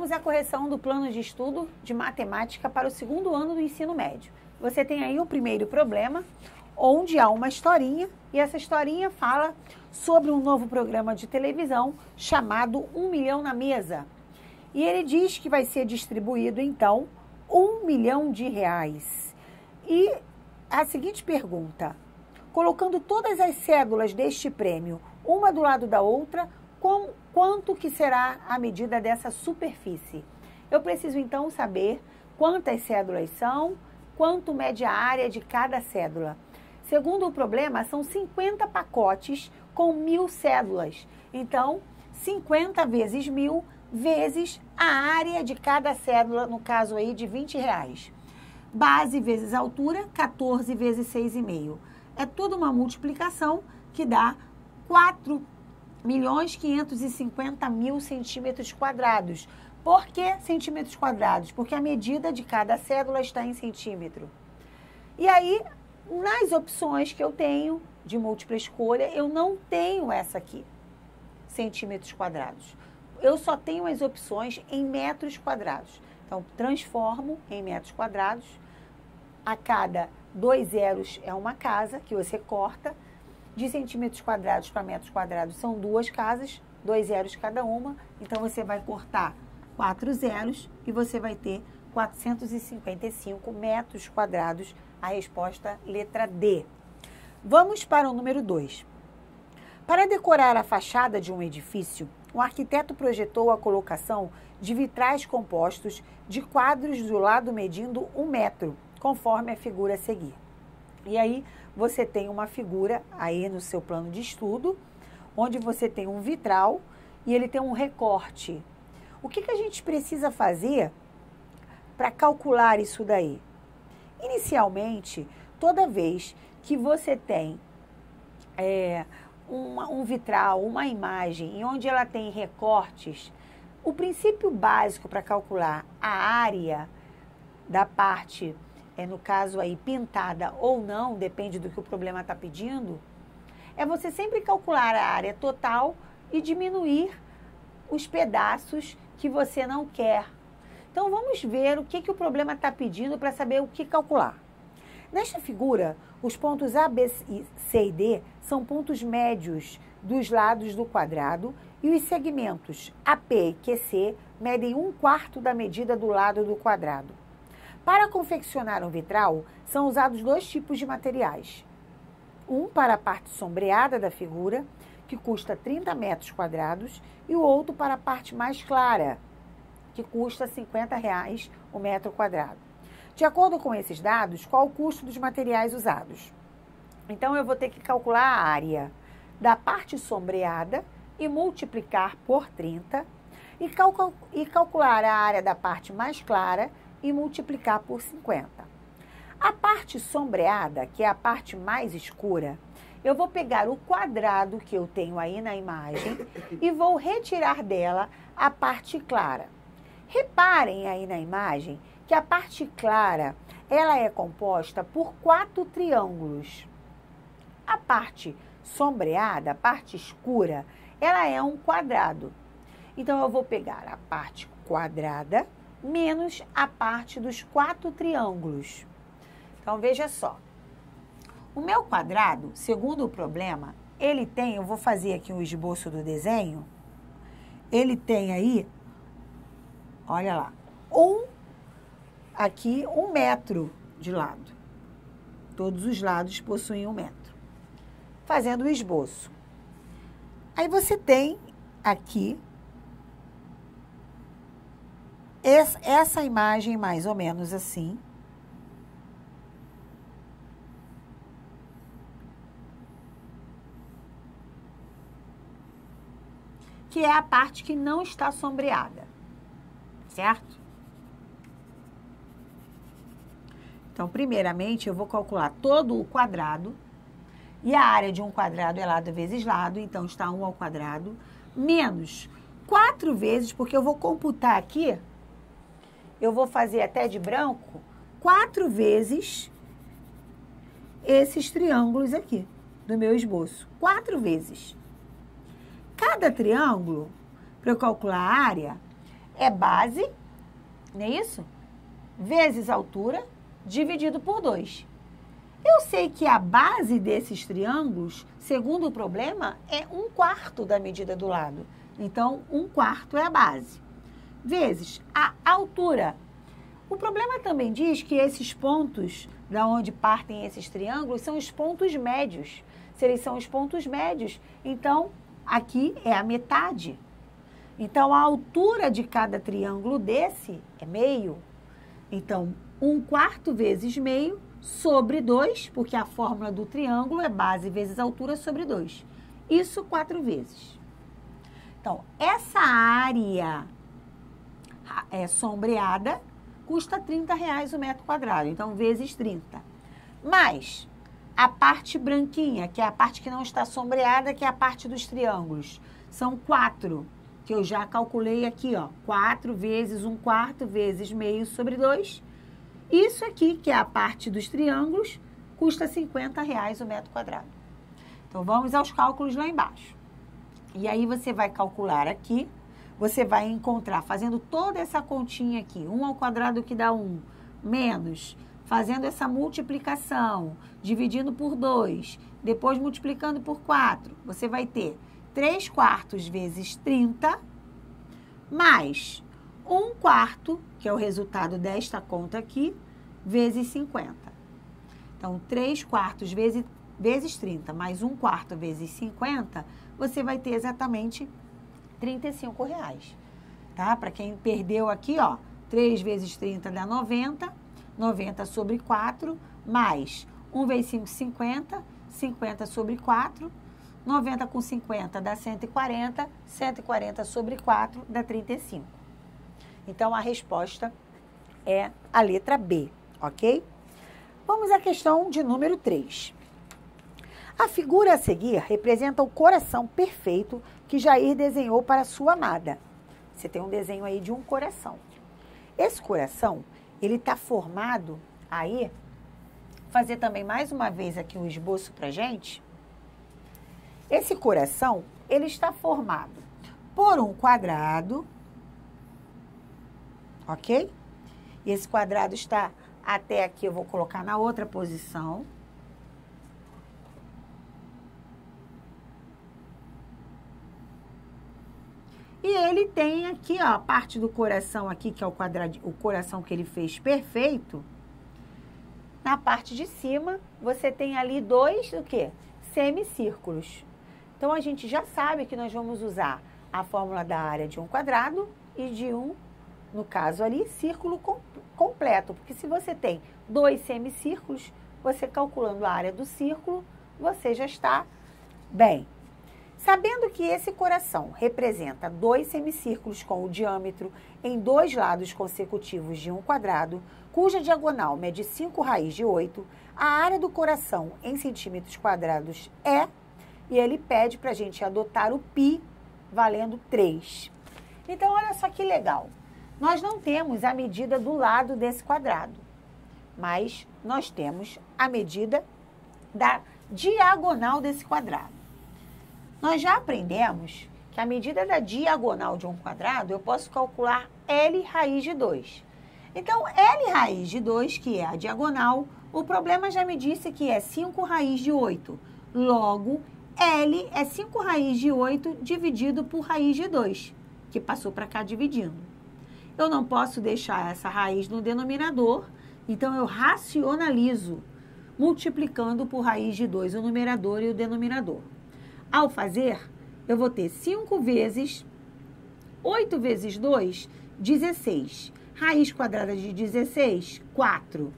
Vamos à correção do plano de estudo de matemática para o segundo ano do ensino médio. Você tem aí o primeiro problema, onde há uma historinha, e essa historinha fala sobre um novo programa de televisão chamado 1 milhão na mesa. E ele diz que vai ser distribuído, então, R$1 milhão. E a seguinte pergunta: colocando todas as cédulas deste prêmio, uma do lado da outra, quanto que será a medida dessa superfície? Eu preciso, então, saber quantas cédulas são, quanto mede a área de cada cédula. Segundo o problema, são 50 pacotes com 1.000 cédulas. Então, 50 vezes 1.000 vezes a área de cada cédula, no caso aí de R$20. Base vezes altura, 14 vezes 6,5. É toda uma multiplicação que dá 4.550.000 centímetros quadrados. Por que centímetros quadrados? Porque a medida de cada cédula está em centímetro. E aí, nas opções que eu tenho de múltipla escolha, eu não tenho essa aqui, centímetros quadrados. Eu só tenho as opções em metros quadrados. Então, transformo em metros quadrados. A cada 2 zeros é uma casa que você corta. De centímetros quadrados para metros quadrados são 2 casas, 2 zeros cada uma. Então, você vai cortar 4 zeros e você vai ter 455 metros quadrados. A resposta, letra D. Vamos para o número 2. Para decorar a fachada de um edifício, o arquiteto projetou a colocação de vitrais compostos de quadros do lado medindo 1 metro, conforme a figura a seguir. E aí, você tem uma figura aí no seu plano de estudo, onde você tem um vitral e ele tem um recorte. O que a gente precisa fazer para calcular isso daí? Inicialmente, toda vez que você tem um vitral, uma imagem, em onde ela tem recortes, o princípio básico para calcular a área da parte, no caso aí, pintada ou não, depende do que o problema está pedindo, é você sempre calcular a área total e diminuir os pedaços que você não quer. Então, vamos ver o que o problema está pedindo para saber o que calcular. Nesta figura, os pontos A, B, C e D são pontos médios dos lados do quadrado e os segmentos AP e QC medem 1/4 da medida do lado do quadrado. Para confeccionar um vitral, são usados 2 tipos de materiais. Um para a parte sombreada da figura, que custa 30 metros quadrados, e o outro para a parte mais clara, que custa R$50 o metro quadrado. De acordo com esses dados, qual o custo dos materiais usados? Então, eu vou ter que calcular a área da parte sombreada e multiplicar por 30 e calcular a área da parte mais clara e multiplicar por 50. A parte sombreada, que é a parte mais escura, eu vou pegar o quadrado que eu tenho aí na imagem e vou retirar dela a parte clara. Reparem aí na imagem que a parte clara, ela é composta por 4 triângulos. A parte sombreada, a parte escura, ela é um quadrado. Então, eu vou pegar a parte quadrada menos a parte dos 4 triângulos. Então, veja só. O meu quadrado, segundo o problema, ele tem, eu vou fazer aqui um esboço do desenho, ele tem aí, olha lá, aqui 1 metro de lado. Todos os lados possuem 1 metro. Fazendo o esboço. Aí você tem aqui essa imagem mais ou menos assim. Que é a parte que não está sombreada. Certo? Então, primeiramente, eu vou calcular todo o quadrado. E a área de um quadrado é lado vezes lado. Então, está 1 ao quadrado. Menos 4 vezes, porque eu vou computar aqui. Eu vou fazer até de branco. 4 vezes esses triângulos aqui do meu esboço. 4 vezes. Cada triângulo, para eu calcular a área, é base, não é isso? Vezes altura, dividido por 2. Eu sei que a base desses triângulos, segundo o problema, é 1/4 da medida do lado. Então, 1/4 é a base. Vezes a altura. O problema também diz que esses pontos, da onde partem esses triângulos, são os pontos médios. Se eles são os pontos médios, então, aqui é a metade. Então, a altura de cada triângulo desse é meio. Então, 1/4 vezes meio sobre 2, porque a fórmula do triângulo é base vezes altura sobre 2. Isso 4 vezes. Então, essa área sombreada custa R$30 o metro quadrado. Então, vezes 30. Mais a parte branquinha, que é a parte que não está sombreada, que é a parte dos triângulos. São 4, que eu já calculei aqui, ó. 4 vezes 1/4 vezes meio sobre 2. Isso aqui, que é a parte dos triângulos, custa R$50 o metro quadrado. Então, vamos aos cálculos lá embaixo. E aí, você vai calcular aqui, você vai encontrar, fazendo toda essa continha aqui, 1 ao quadrado que dá 1, menos, fazendo essa multiplicação, dividindo por 2, depois multiplicando por 4, você vai ter 3/4 vezes 30, mais 1/4, que é o resultado desta conta aqui, vezes 50. Então, 3/4 vezes 30, mais 1/4 vezes 50, você vai ter exatamente R$35, tá? Para quem perdeu aqui, ó, 3 vezes 30 dá 90, 90 sobre 4, mais 1 vezes 5, 50, 50 sobre 4, 90 com 50 dá 140, 140 sobre 4 dá 35. Então, a resposta é a letra B, ok? Vamos à questão de número 3. A figura a seguir representa o coração perfeito que Jair desenhou para sua amada. Você tem um desenho aí de um coração. Esse coração, ele está formado aí, fazer também mais uma vez aqui um esboço pra gente. Esse coração, ele está formado por um quadrado, ok? E esse quadrado está até aqui, eu vou colocar na outra posição. E ele tem aqui, ó, a parte do coração aqui, que é o coração que ele fez perfeito. Na parte de cima, você tem ali 2, o quê? Semicírculos. Então, a gente já sabe que nós vamos usar a fórmula da área de um quadrado e de um, no caso ali, círculo completo. Porque se você tem 2 semicírculos, você calculando a área do círculo, você já está bem. Sabendo que esse coração representa 2 semicírculos com o diâmetro em 2 lados consecutivos de um quadrado, cuja diagonal mede 5 raiz de 8, a área do coração em centímetros quadrados é, e ele pede para a gente adotar o π valendo 3. Então, olha só que legal. Nós não temos a medida do lado desse quadrado, mas nós temos a medida da diagonal desse quadrado. Nós já aprendemos que a medida da diagonal de um quadrado, eu posso calcular L raiz de 2. Então, L raiz de 2, que é a diagonal, o problema já me disse que é 5 raiz de 8. Logo, L é 5 raiz de 8 dividido por raiz de 2, que passou para cá dividindo. Eu não posso deixar essa raiz no denominador, então eu racionalizo, multiplicando por raiz de 2 o numerador e o denominador. Ao fazer, eu vou ter 5 vezes 8 vezes 2, 16. Raiz quadrada de 16, 4.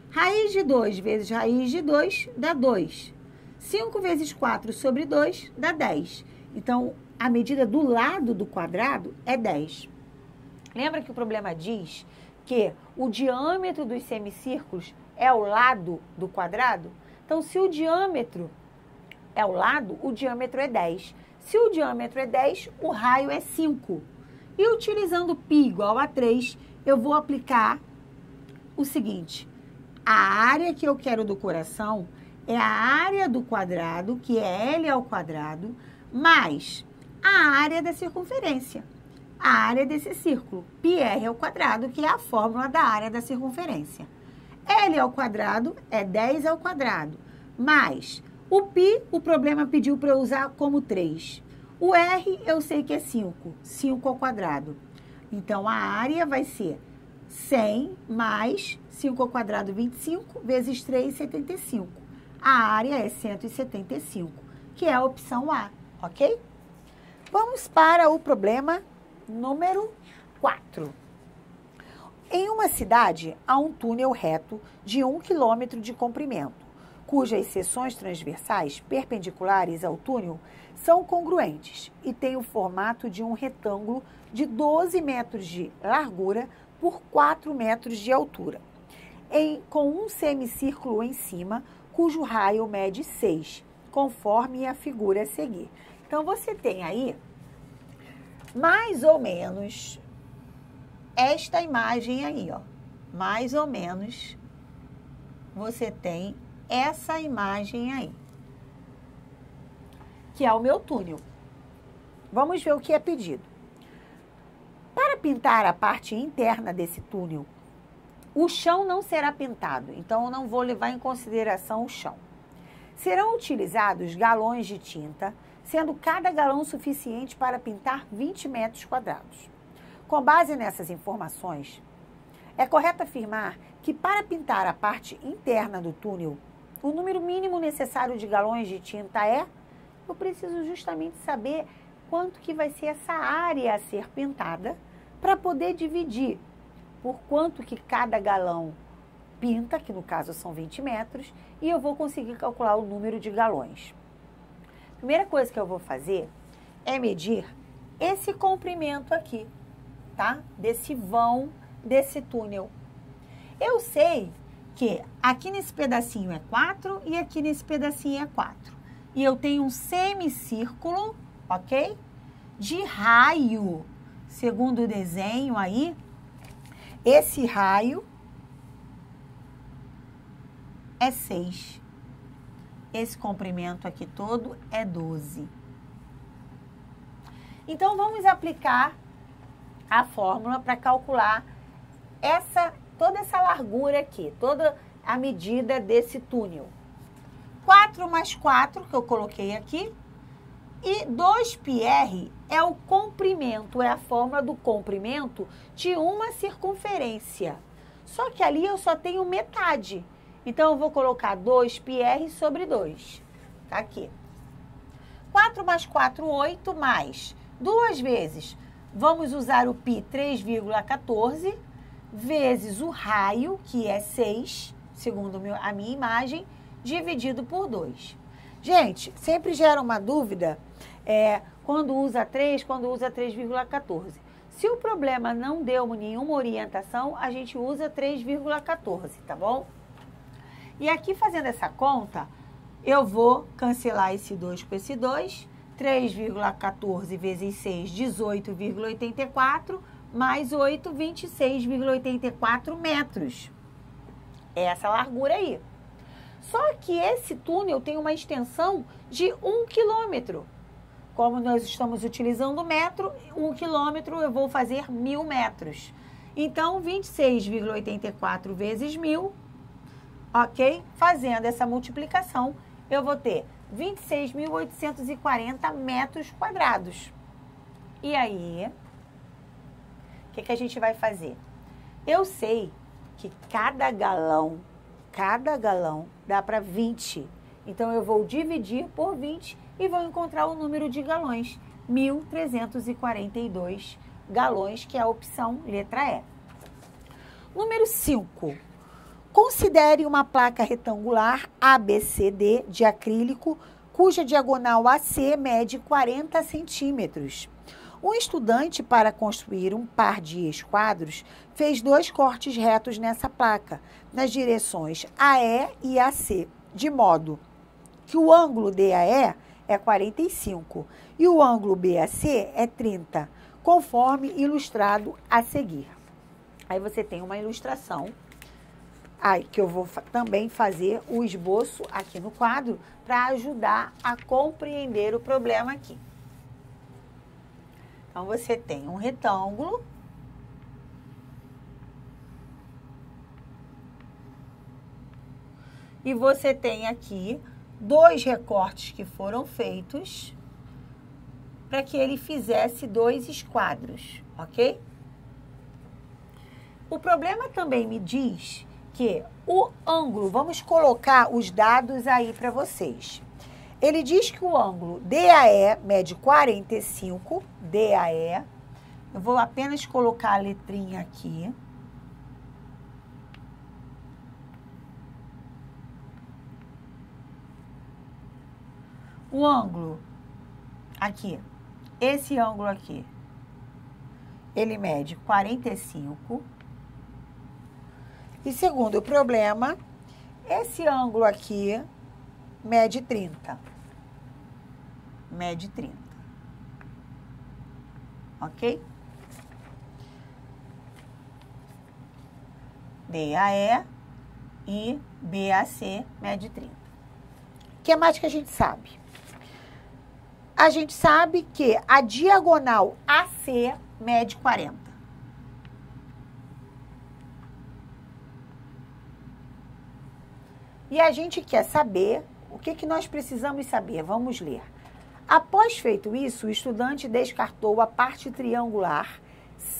Raiz de 2 vezes raiz de 2 dá 2. 5 vezes 4 sobre 2 dá 10. Então, a medida do lado do quadrado é 10. Lembra que o problema diz que o diâmetro dos semicírculos é o lado do quadrado? Então, se o diâmetro é o lado, o diâmetro é 10. Se o diâmetro é 10, o raio é 5. E utilizando π igual a 3, eu vou aplicar o seguinte. A área que eu quero do coração é a área do quadrado, que é L ao quadrado, mais a área da circunferência. a área desse círculo. πr ao quadrado, que é a fórmula da área da circunferência. L ao quadrado é 10 ao quadrado, mais o π, o problema pediu para eu usar como 3. O R, eu sei que é 5, 5 ao quadrado. Então, a área vai ser 100 mais 5 ao quadrado, 25, vezes 3, 75. A área é 175, que é a opção A, ok? Vamos para o problema número 4. Em uma cidade, há um túnel reto de 1 km de comprimento, cujas seções transversais perpendiculares ao túnel são congruentes e têm o formato de um retângulo de 12 metros de largura por 4 metros de altura, com um semicírculo em cima, cujo raio mede 6, conforme a figura a seguir. Então, você tem aí, mais ou menos, esta imagem aí, ó. Mais ou menos, você tem essa imagem aí, que é o meu túnel. Vamos ver o que é pedido. Para pintar a parte interna desse túnel, o chão não será pintado, então eu não vou levar em consideração o chão. Serão utilizados galões de tinta, sendo cada galão suficiente para pintar 20 metros quadrados. Com base nessas informações, é correto afirmar que para pintar a parte interna do túnel, o número mínimo necessário de galões de tinta é... Eu preciso justamente saber quanto que vai ser essa área a ser pintada para poder dividir por quanto que cada galão pinta, que no caso são 20 metros, e eu vou conseguir calcular o número de galões. Primeira coisa que eu vou fazer é medir esse comprimento aqui, tá? Desse vão, desse túnel. Eu sei que aqui nesse pedacinho é 4 e aqui nesse pedacinho é 4. E eu tenho um semicírculo, ok? De raio, segundo o desenho aí, esse raio é 6. Esse comprimento aqui todo é 12. Então, vamos aplicar a fórmula para calcular toda essa largura aqui, toda a medida desse túnel. 4 mais 4, que eu coloquei aqui, e 2πr é o comprimento, é a fórmula do comprimento de uma circunferência. Só que ali eu só tenho metade. Então, eu vou colocar 2πr sobre 2. Tá aqui. 4 mais 4, 8, mais 2 vezes. Vamos usar o π 3,14, vezes o raio, que é 6, segundo a minha imagem, dividido por 2. Gente, sempre gera uma dúvida quando usa 3, quando usa 3,14. Se o problema não deu nenhuma orientação, a gente usa 3,14, tá bom? E aqui, fazendo essa conta, eu vou cancelar esse 2 com esse 2. 3,14 vezes 6, 18,84, mais 8, 26,84 metros. É essa largura aí. Só que esse túnel tem uma extensão de 1 quilômetro. Como nós estamos utilizando o metro, 1 quilômetro eu vou fazer 1.000 metros. Então, 26,84 vezes 1.000, ok? Fazendo essa multiplicação, eu vou ter 26.840 metros quadrados. E aí, o que a gente vai fazer? Eu sei que cada galão dá para 20. Então, eu vou dividir por 20 e vou encontrar o número de galões. 1.342 galões, que é a opção letra E. Número 5. Considere uma placa retangular ABCD de acrílico, cuja diagonal AC mede 40 centímetros. Um estudante, para construir um par de esquadros, fez 2 cortes retos nessa placa, nas direções AE e AC, de modo que o ângulo DAE é 45 e o ângulo BAC é 30, conforme ilustrado a seguir. Aí você tem uma ilustração, aí que eu vou também fazer o esboço aqui no quadro para ajudar a compreender o problema aqui. Então, você tem um retângulo. E você tem aqui 2 recortes que foram feitos para que ele fizesse 2 esquadros, ok? O problema também me diz que o ângulo, vamos colocar os dados aí para vocês. Ele diz que o ângulo DAE mede 45, DAE. Eu vou apenas colocar a letrinha aqui. O ângulo aqui, esse ângulo aqui, ele mede 45. E segundo o problema, esse ângulo aqui mede 30. Mede 30. Ok? DAE e BAC mede 30. O que mais que a gente sabe? A gente sabe que a diagonal AC mede 40. E a gente quer saber o que nós precisamos saber. Vamos ler. Após feito isso, o estudante descartou a parte triangular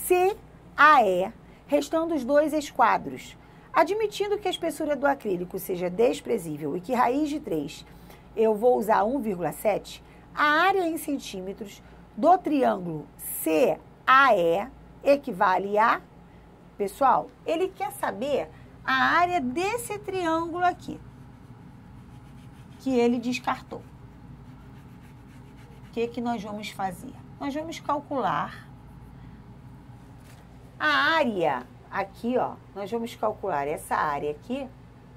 CAE, restando os 2 esquadros. Admitindo que a espessura do acrílico seja desprezível e que raiz de 3 eu vou usar 1,7, a área em centímetros do triângulo CAE equivale a... Pessoal, ele quer saber a área desse triângulo aqui, que ele descartou. O que nós vamos fazer? Nós vamos calcular a área aqui, ó. Nós vamos calcular essa área aqui.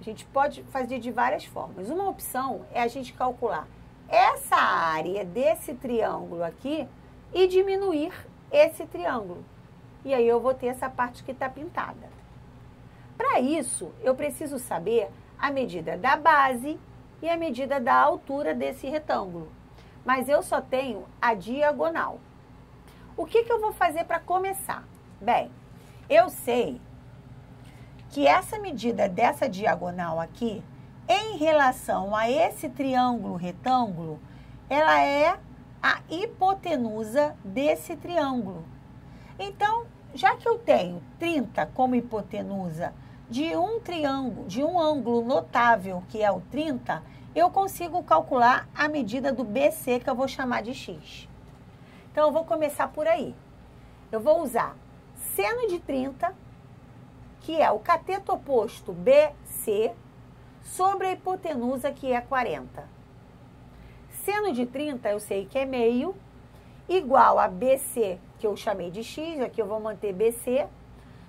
A gente pode fazer de várias formas. Uma opção é a gente calcular essa área desse triângulo aqui e diminuir esse triângulo. E aí eu vou ter essa parte que está pintada. Para isso, eu preciso saber a medida da base e a medida da altura desse retângulo. Mas eu só tenho a diagonal. O que eu vou fazer para começar? Bem, eu sei que essa medida dessa diagonal aqui, em relação a esse triângulo retângulo, ela é a hipotenusa desse triângulo. Então, já que eu tenho 30 como hipotenusa de um triângulo, de um ângulo notável, que é o 30, eu consigo calcular a medida do BC, que eu vou chamar de X. Então, eu vou começar por aí. Eu vou usar seno de 30, que é o cateto oposto BC, sobre a hipotenusa, que é 40. Seno de 30, eu sei que é meio, igual a BC, que eu chamei de X, aqui eu vou manter BC,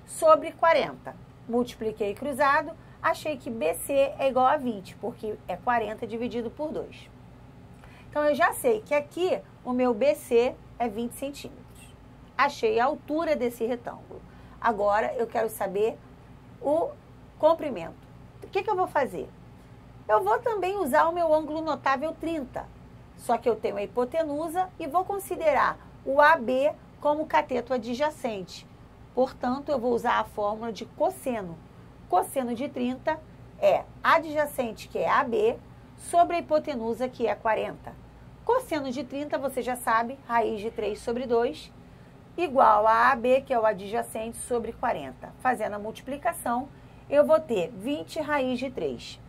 sobre 40. Multipliquei cruzado, achei que BC é igual a 20, porque é 40 dividido por 2. Então, eu já sei que aqui o meu BC é 20 centímetros. Achei a altura desse retângulo. Agora, eu quero saber o comprimento. O que eu vou fazer? Eu vou também usar o meu ângulo notável 30. Só que eu tenho a hipotenusa e vou considerar o AB como cateto adjacente. Portanto, eu vou usar a fórmula de cosseno. Cosseno de 30 é adjacente, que é AB, sobre a hipotenusa, que é 40. Cosseno de 30, você já sabe, raiz de 3 sobre 2, igual a AB, que é o adjacente, sobre 40. Fazendo a multiplicação, eu vou ter 20 raiz de 3.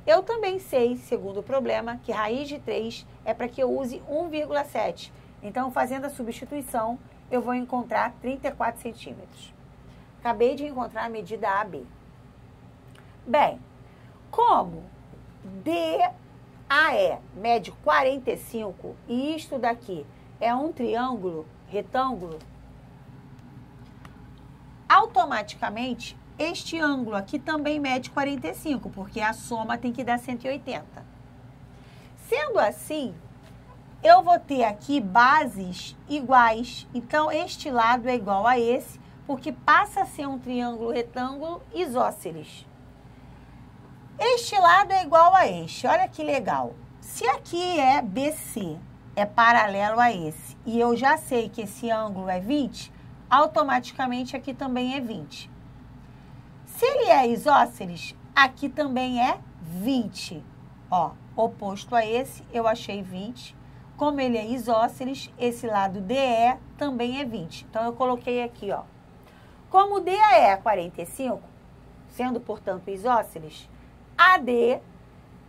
Eu também sei, segundo o problema, que raiz de 3 é para que eu use 1,7. Então, fazendo a substituição, eu vou encontrar 34 centímetros. Acabei de encontrar a medida AB. Bem, como DAE mede 45 e isto daqui é um triângulo retângulo, automaticamente este ângulo aqui também mede 45, porque a soma tem que dar 180. Sendo assim, eu vou ter aqui bases iguais. Então, este lado é igual a esse, porque passa a ser um triângulo retângulo isósceles. Este lado é igual a este. Olha que legal. Se aqui é BC é paralelo a esse. E eu já sei que esse ângulo é 20, automaticamente aqui também é 20. Se ele é isósceles, aqui também é 20. Ó, oposto a esse, eu achei 20. Como ele é isósceles, esse lado DE também é 20. Então, eu coloquei aqui, ó. Como DE é 45, sendo, portanto, isósceles, AD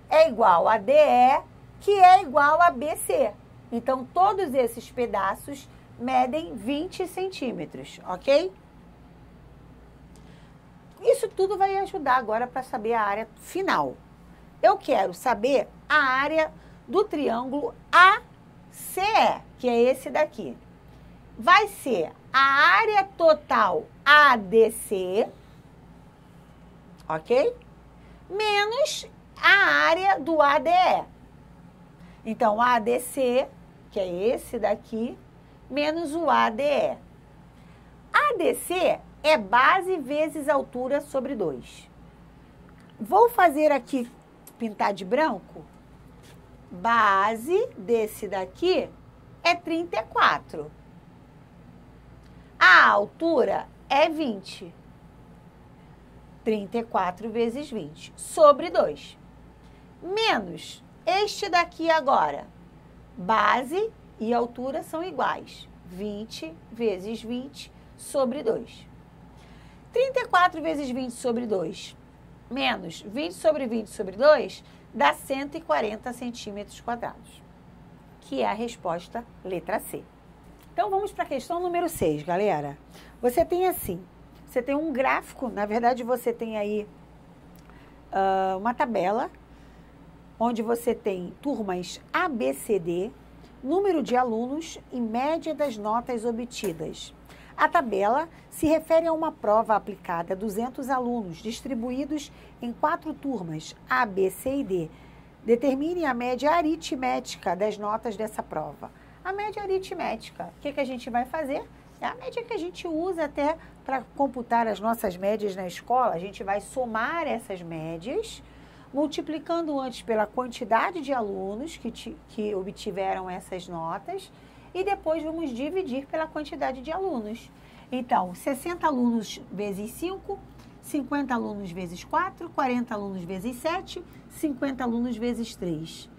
é igual a DE, que é igual a BC. Então, todos esses pedaços medem 20 centímetros, ok? Isso tudo vai ajudar agora para saber a área final. Eu quero saber a área do triângulo ACE, que é esse daqui. Vai ser a área total ADC, ok? Menos a área do ADE. Então, ADC, que é esse daqui, menos o ADE. ADC é base vezes altura sobre 2. Vou fazer aqui, pintar de branco. Base desse daqui é 34. A altura é 20. 34 vezes 20, sobre 2. Menos este daqui agora. Base e altura são iguais. 20 vezes 20 sobre 2. 34 vezes 20 sobre 2, menos 20 sobre 2, dá 140 centímetros quadrados, que é a resposta letra C. Então, vamos para a questão número 6, galera. Você tem assim, você tem um gráfico, na verdade, você tem aí uma tabela, onde você tem turmas A, B, C, D, número de alunos e média das notas obtidas. A tabela se refere a uma prova aplicada a 200 alunos, distribuídos em 4 turmas, A, B, C e D. Determine a média aritmética das notas dessa prova. A média aritmética, o que a gente vai fazer? É a média que a gente usa até para computar as nossas médias na escola. A gente vai somar essas médias, multiplicando antes pela quantidade de alunos que obtiveram essas notas, e depois vamos dividir pela quantidade de alunos. Então, 60 alunos vezes 5, 50 alunos vezes 4, 40 alunos vezes 7, 50 alunos vezes 3.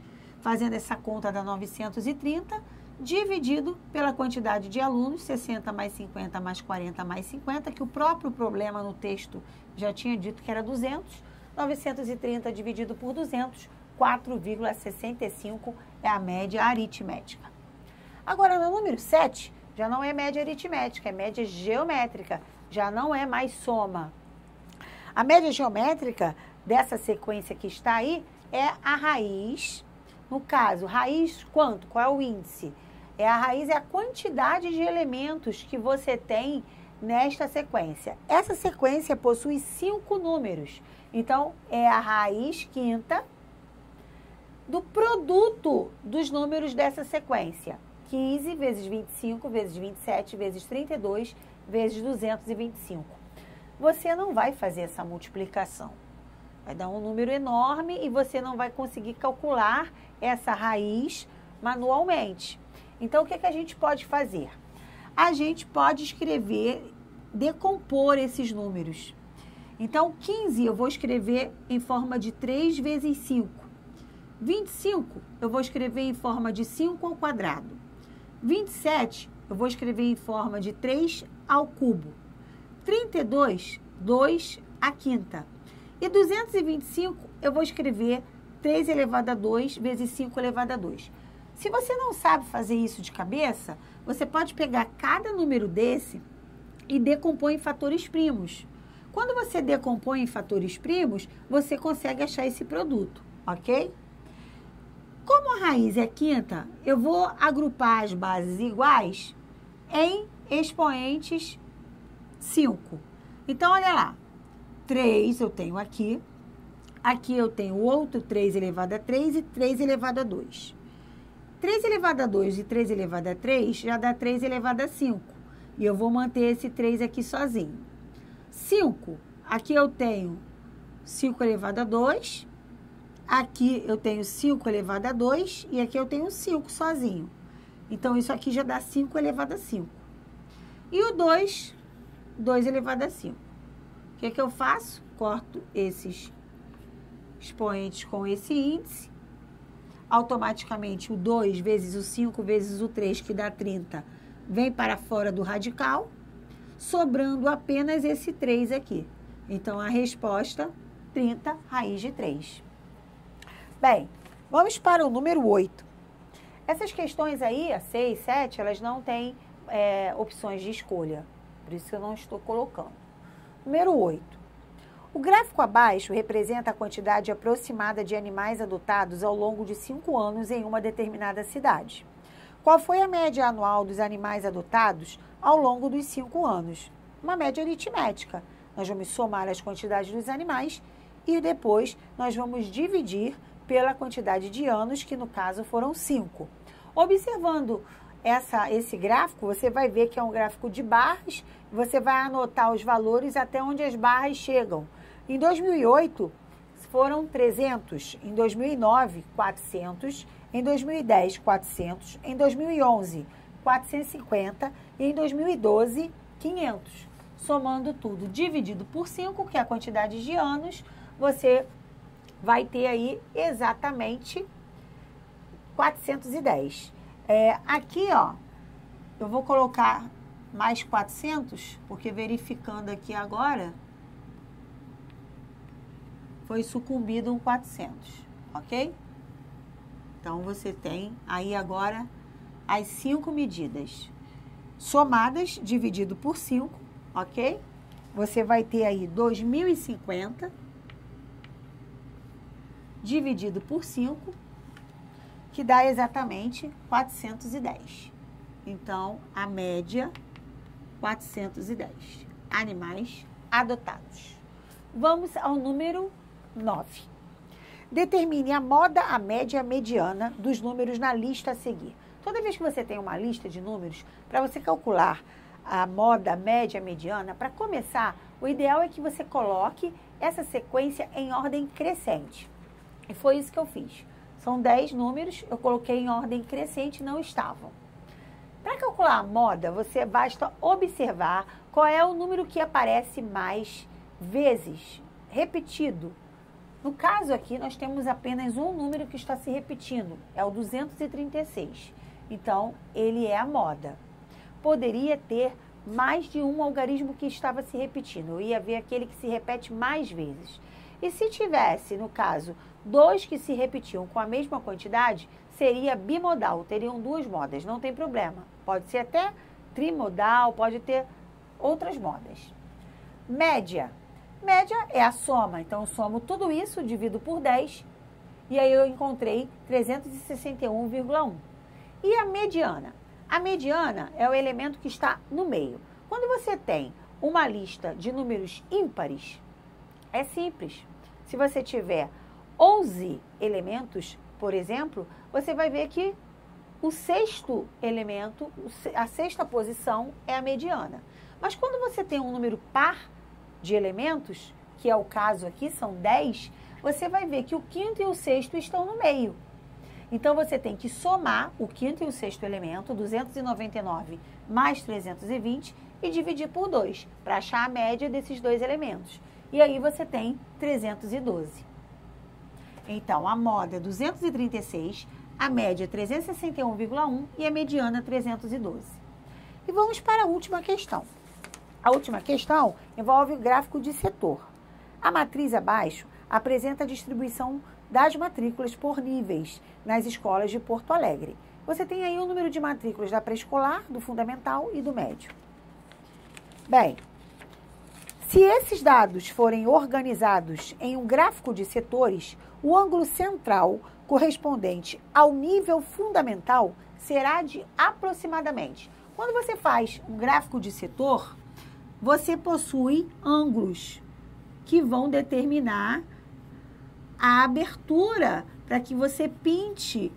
Fazendo essa conta dá 930, dividido pela quantidade de alunos, 60 mais 50 mais 40 mais 50, que o próprio problema no texto já tinha dito que era 200, 930 dividido por 200, 4,65 é a média aritmética. Agora, no número 7, já não é média aritmética, é média geométrica, já não é mais soma. A média geométrica dessa sequência que está aí é a raiz. No caso, raiz quanto? Qual é o índice? A raiz é a quantidade de elementos que você tem nesta sequência. Essa sequência possui 5 números. Então, é a raiz quinta do produto dos números dessa sequência. 15 vezes 25, vezes 27, vezes 32, vezes 225. Você não vai fazer essa multiplicação. Vai dar um número enorme e você não vai conseguir calcular essa raiz manualmente. Então, o que a gente pode fazer? A gente pode escrever, decompor esses números. Então, 15 eu vou escrever em forma de 3 vezes 5. 25 eu vou escrever em forma de 5 ao quadrado. 27 eu vou escrever em forma de 3 ao cubo. 32, 2 à quinta. E 225 eu vou escrever 3 elevado a 2 vezes 5 elevado a 2. Se você não sabe fazer isso de cabeça, você pode pegar cada número desse e decompor em fatores primos. Quando você decompõe em fatores primos, você consegue achar esse produto, ok? Como a raiz é quinta, eu vou agrupar as bases iguais em expoentes 5. Então, olha lá, 3 eu tenho aqui, aqui eu tenho outro 3 elevado a 3 e 3 elevado a 2. 3 elevado a 2 e 3 elevado a 3 já dá 3 elevado a 5. E eu vou manter esse 3 aqui sozinho. 5, aqui eu tenho 5 elevado a 2, aqui eu tenho 5 elevado a 2 e aqui eu tenho 5 sozinho. Então, isso aqui já dá 5 elevado a 5. E o 2, 2 elevado a 5. O que eu faço? Corto esses expoentes com esse índice. Automaticamente, o 2 vezes o 5 vezes o 3, que dá 30, vem para fora do radical, sobrando apenas esse 3 aqui. Então, a resposta, 30 raiz de 3. Bem, vamos para o número 8. Essas questões aí, a 6, 7, elas não têm opções de escolha. Por isso eu não estou colocando. Número 8. O gráfico abaixo representa a quantidade aproximada de animais adotados ao longo de 5 anos em uma determinada cidade. Qual foi a média anual dos animais adotados ao longo dos 5 anos? Uma média aritmética. Nós vamos somar as quantidades dos animais e depois nós vamos dividir pela quantidade de anos, que no caso foram 5. Observando esse gráfico, você vai ver que é um gráfico de barras, você vai anotar os valores até onde as barras chegam. Em 2008, foram 300, em 2009, 400, em 2010, 400, em 2011, 450 e em 2012, 500. Somando tudo dividido por 5, que é a quantidade de anos, você vai ter aí exatamente 410. Aqui, ó, eu vou colocar mais 400, porque verificando aqui agora, foi sucumbido um 400, ok? Então, você tem aí agora as 5 medidas somadas, dividido por 5, ok? Você vai ter aí 2.050 dividido por 5, que dá exatamente 410. Então, a média, 410 animais adotados. Vamos ao número 9. Determine a moda, a média e a mediana dos números na lista a seguir. Toda vez que você tem uma lista de números, para você calcular a moda, a média, a mediana, para começar, o ideal é que você coloque essa sequência em ordem crescente. E foi isso que eu fiz. São 10 números, eu coloquei em ordem crescente, não estavam. Para calcular a moda, você basta observar qual é o número que aparece mais vezes, repetido. No caso aqui, nós temos apenas um número que está se repetindo, é o 236. Então, ele é a moda. Poderia ter mais de um algarismo que estava se repetindo. Eu ia ver aquele que se repete mais vezes. E se tivesse, no caso, 2 que se repetiam com a mesma quantidade, seria bimodal, teriam 2 modas, não tem problema. Pode ser até trimodal, pode ter outras modas. Média. Média é a soma, então eu somo tudo isso, divido por 10, e aí eu encontrei 361,1. E a mediana? A mediana é o elemento que está no meio. Quando você tem uma lista de números ímpares, é simples. Se você tiver 11 elementos, por exemplo, você vai ver que o sexto elemento, a sexta posição é a mediana. Mas quando você tem um número par de elementos, que é o caso aqui, são 10, você vai ver que o quinto e o sexto estão no meio. Então, você tem que somar o quinto e o sexto elemento, 299 mais 320, e dividir por 2, para achar a média desses 2 elementos. E aí você tem 312. Então, a moda é 236, a média é 361,1 e a mediana 312. E vamos para a última questão. A última questão envolve o gráfico de setor. A matriz abaixo apresenta a distribuição das matrículas por níveis nas escolas de Porto Alegre. Você tem aí o número de matrículas da pré-escolar, do fundamental e do médio. Bem, se esses dados forem organizados em um gráfico de setores, o ângulo central correspondente ao nível fundamental será de aproximadamente. Quando você faz um gráfico de setor, você possui ângulos que vão determinar a abertura para que você pinte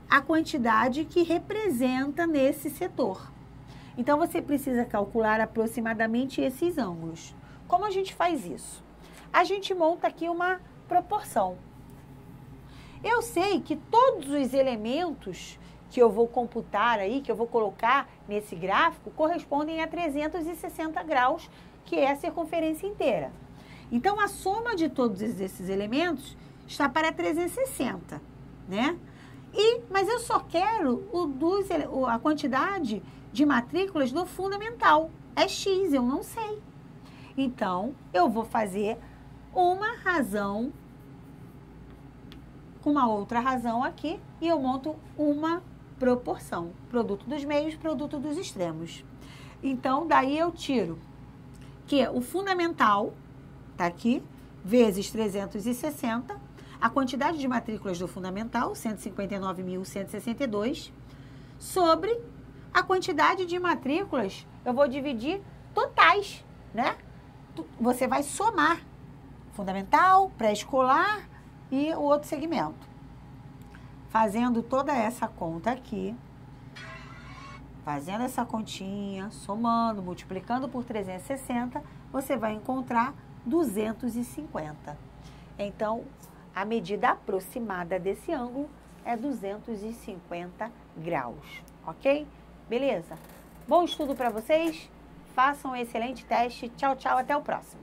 a quantidade que representa nesse setor. Então, você precisa calcular aproximadamente esses ângulos. Como a gente faz isso? A gente monta aqui uma proporção. Eu sei que todos os elementos que eu vou computar aí, que eu vou colocar nesse gráfico, correspondem a 360 graus, que é a circunferência inteira. Então, a soma de todos esses elementos está para 360, né? Mas eu só quero a quantidade de matrículas do fundamental. É X, eu não sei. Então, eu vou fazer uma razão com uma outra razão aqui e eu monto uma proporção. Produto dos meios, produto dos extremos. Então, daí eu tiro que o fundamental, tá aqui, vezes 360, a quantidade de matrículas do fundamental, 159.162, sobre a quantidade de matrículas, eu vou dividir totais, né? Você vai somar fundamental, pré-escolar e o outro segmento. Fazendo toda essa conta aqui, fazendo essa continha, somando, multiplicando por 360, você vai encontrar 250. Então, a medida aproximada desse ângulo é 250 graus, ok? Beleza? Bom estudo para vocês, façam um excelente teste. Tchau, tchau, até o próximo.